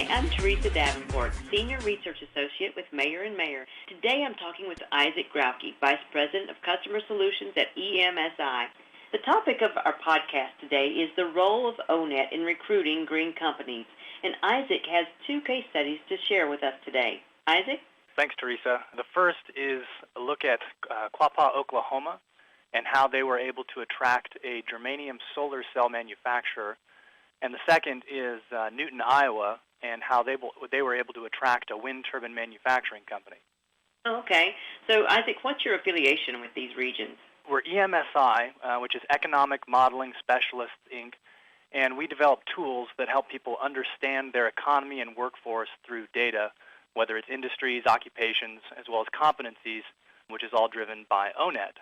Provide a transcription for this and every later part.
Hi, I'm Teresa Davenport, Senior Research Associate with Mayer & Mayer. Today I'm talking with Isaac Grauke, Vice President of Customer Solutions at EMSI. The topic of our podcast today is the role of ONET in recruiting green companies, and Isaac has two case studies to share with us today. Isaac? Thanks, Teresa. The first is a look at Quapaw, Oklahoma, and how they were able to attract a germanium solar cell manufacturer. And the second is Newton, Iowa, and how they were able to attract a wind turbine manufacturing company. Okay. So, Isaac, what's your affiliation with these regions? We're EMSI, which is Economic Modeling Specialists, Inc., and we develop tools that help people understand their economy and workforce through data, whether it's industries, occupations, as well as competencies, which is all driven by ONET.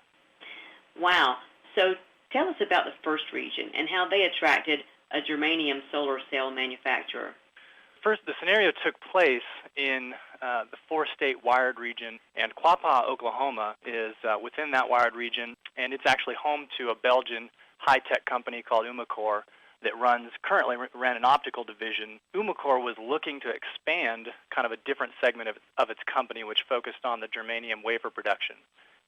Wow. So tell us about the first region and how they attracted a germanium solar cell manufacturer. First, the scenario took place in the four-state wired region, and Quapaw, Oklahoma is within that wired region, and it's actually home to a Belgian high-tech company called Umicore that currently ran an optical division. Umicore was looking to expand kind of a different segment of its company, which focused on the germanium wafer production.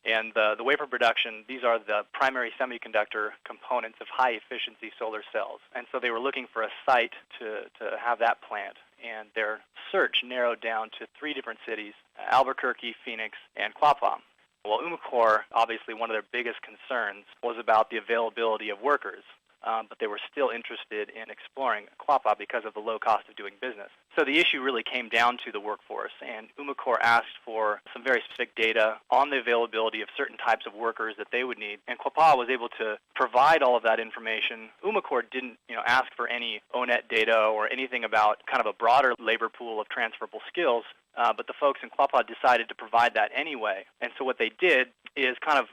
And the wafer production, these are the primary semiconductor components of high-efficiency solar cells. And so they were looking for a site to have that plant. And their search narrowed down to three different cities, Albuquerque, Phoenix, and Quapaw. Well, Umicore, obviously one of their biggest concerns was about the availability of workers. But they were still interested in exploring Quapaw because of the low cost of doing business. So the issue really came down to the workforce, and Umicore asked for some very specific data on the availability of certain types of workers that they would need, and Quapaw was able to provide all of that information. Umicore didn't ask for any ONET data or anything about kind of a broader labor pool of transferable skills, but the folks in Quapaw decided to provide that anyway. And so what they did is kind of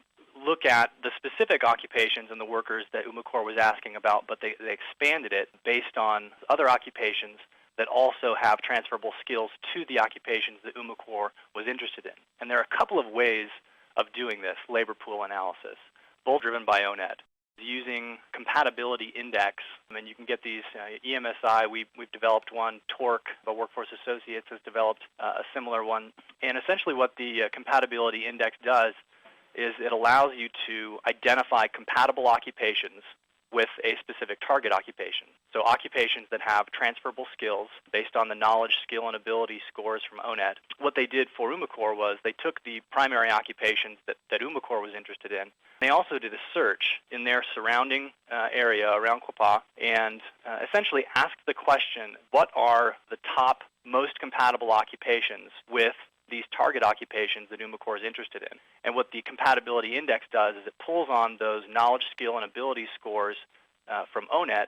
look at the specific occupations and the workers that Umicore was asking about, but they expanded it based on other occupations that also have transferable skills to the occupations that Umicore was interested in. And there are a couple of ways of doing this labor pool analysis, both driven by ONET. Using compatibility index, and you can get these EMSI, we've developed one, Torque, but Workforce Associates has developed a similar one. And essentially what the compatibility index does is it allows you to identify compatible occupations with a specific target occupation. So occupations that have transferable skills based on the knowledge, skill, and ability scores from ONET. What they did for Umicore was they took the primary occupations that Umicore was interested in. They also did a search in their surrounding area around Quapaw and essentially asked the question, what are the top most compatible occupations with these target occupations that Umicore is interested in? And what the compatibility index does is it pulls on those knowledge, skill, and ability scores from ONET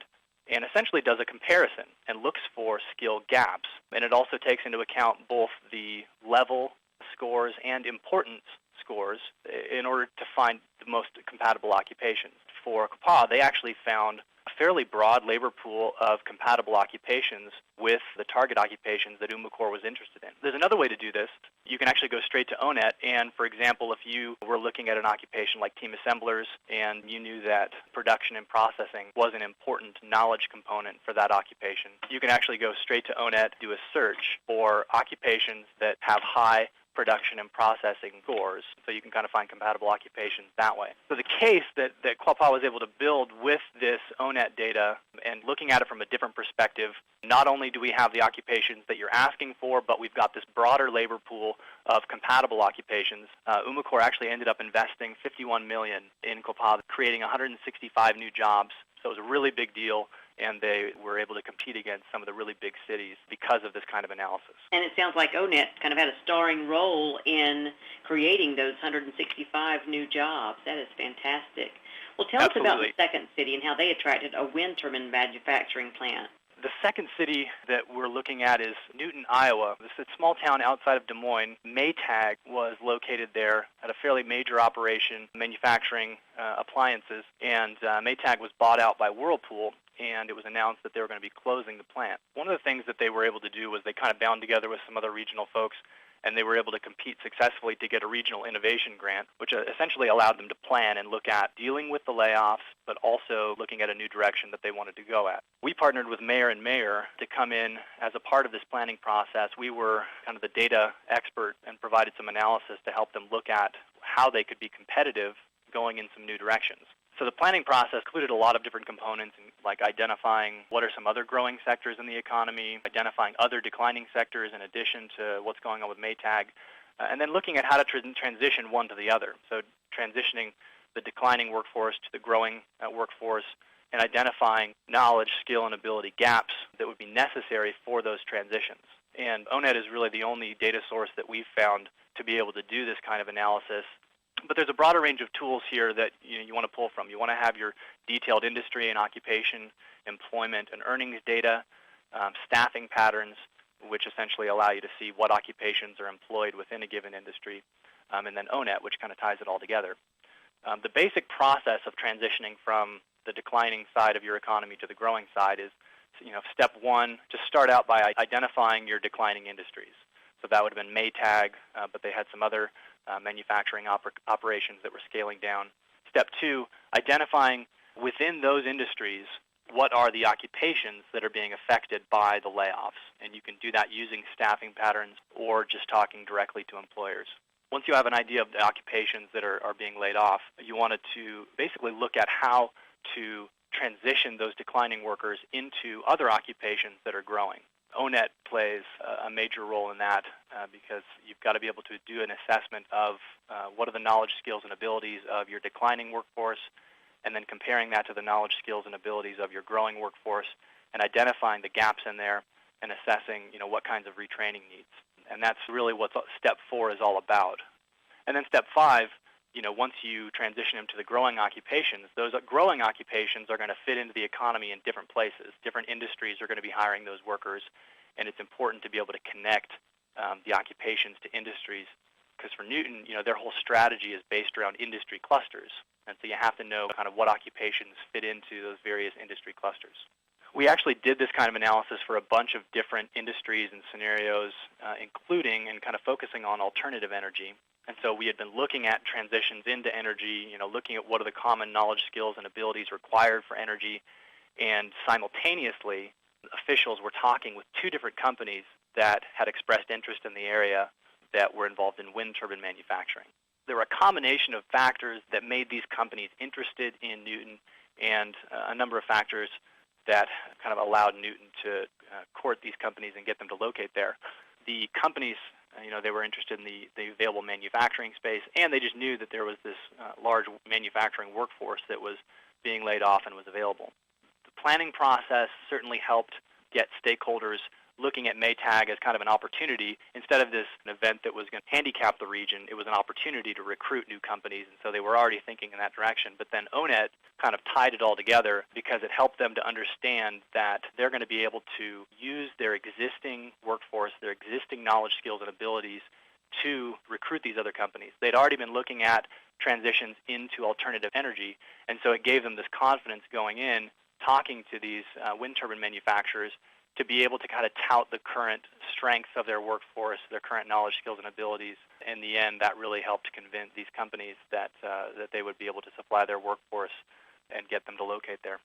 and essentially does a comparison and looks for skill gaps. And it also takes into account both the level scores and importance scores in order to find the most compatible occupations. For Quapaw, they actually found a fairly broad labor pool of compatible occupations with the target occupations that Umicore was interested in. There's another way to do this. You can actually go straight to ONET, and for example, if you were looking at an occupation like team assemblers and you knew that production and processing was an important knowledge component for that occupation, you can actually go straight to ONET, do a search for occupations that have high production and processing scores, so you can kind of find compatible occupations that way. So the case that Quapaw was able to build with this ONET data and looking at it from a different perspective, not only do we have the occupations that you're asking for, but we've got this broader labor pool of compatible occupations. Umicore actually ended up investing $51 million in Quapaw, creating 165 new jobs. So it was a really big deal, and they were able to compete against some of the really big cities because of this kind of analysis. And it sounds like ONET kind of had a starring role in creating those 165 new jobs. That is fantastic. Well, tell Absolutely. us about the second city and how they attracted a wind turbine manufacturing plant. The second city that we're looking at is Newton, Iowa. This is a small town outside of Des Moines. Maytag was located there at a fairly major operation manufacturing appliances, and Maytag was bought out by Whirlpool, and it was announced that they were going to be closing the plant. One of the things that they were able to do was they kind of bound together with some other regional folks and they were able to compete successfully to get a regional innovation grant, which essentially allowed them to plan and look at dealing with the layoffs, but also looking at a new direction that they wanted to go at. We partnered with Mayer and Mayer to come in as a part of this planning process. We were kind of the data expert and provided some analysis to help them look at how they could be competitive going in some new directions. So the planning process included a lot of different components, like identifying what are some other growing sectors in the economy, identifying other declining sectors in addition to what's going on with Maytag, and then looking at how to transition one to the other. So transitioning the declining workforce to the growing workforce, and identifying knowledge, skill, and ability gaps that would be necessary for those transitions. And ONET is really the only data source that we've found to be able to do this kind of analysis. But there's a broader range of tools here that you want to pull from. You want to have your detailed industry and occupation, employment and earnings data, staffing patterns, which essentially allow you to see what occupations are employed within a given industry, and then ONET, which kind of ties it all together. The basic process of transitioning from the declining side of your economy to the growing side is, step one, just start out by identifying your declining industries. So that would have been Maytag, but they had some other manufacturing operations that were scaling down. Step two, identifying within those industries what are the occupations that are being affected by the layoffs. And you can do that using staffing patterns or just talking directly to employers. Once you have an idea of the occupations that are being laid off, you wanted to basically look at how to transition those declining workers into other occupations that are growing. ONET plays a major role in that because you've got to be able to do an assessment of what are the knowledge, skills, and abilities of your declining workforce, and then comparing that to the knowledge, skills, and abilities of your growing workforce, and identifying the gaps in there and assessing, what kinds of retraining needs. And that's really what step 4 is all about. And then step 5, once you transition them to the growing occupations, those growing occupations are going to fit into the economy in different places. Different industries are going to be hiring those workers, and it's important to be able to connect the occupations to industries, because for Newton, their whole strategy is based around industry clusters, and so you have to know kind of what occupations fit into those various industry clusters. We actually did this kind of analysis for a bunch of different industries and scenarios, including and kind of focusing on alternative energy. And so we had been looking at transitions into energy, looking at what are the common knowledge, skills, and abilities required for energy. And simultaneously, officials were talking with 2 different companies that had expressed interest in the area that were involved in wind turbine manufacturing. There were a combination of factors that made these companies interested in Newton, and a number of factors that kind of allowed Newton to court these companies and get them to locate there. The companies, they were interested in the available manufacturing space, and they just knew that there was this large manufacturing workforce that was being laid off and was available. The planning process certainly helped get stakeholders looking at Maytag as kind of an opportunity. Instead of this an event that was going to handicap the region, it was an opportunity to recruit new companies, and so they were already thinking in that direction. But then ONET kind of tied it all together because it helped them to understand that they're going to be able to use their existing workforce, their existing knowledge, skills, and abilities to recruit these other companies. They'd already been looking at transitions into alternative energy, and so it gave them this confidence going in, talking to these wind turbine manufacturers, to be able to kind of tout the current strengths of their workforce, their current knowledge, skills, and abilities. In the end, that really helped convince these companies that they would be able to supply their workforce and get them to locate there.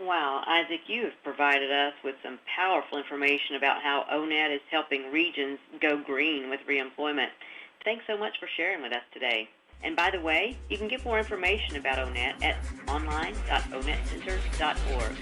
Wow, Isaac, you have provided us with some powerful information about how ONET is helping regions go green with reemployment. Thanks so much for sharing with us today. And by the way, you can get more information about ONET at online.onetcenter.org.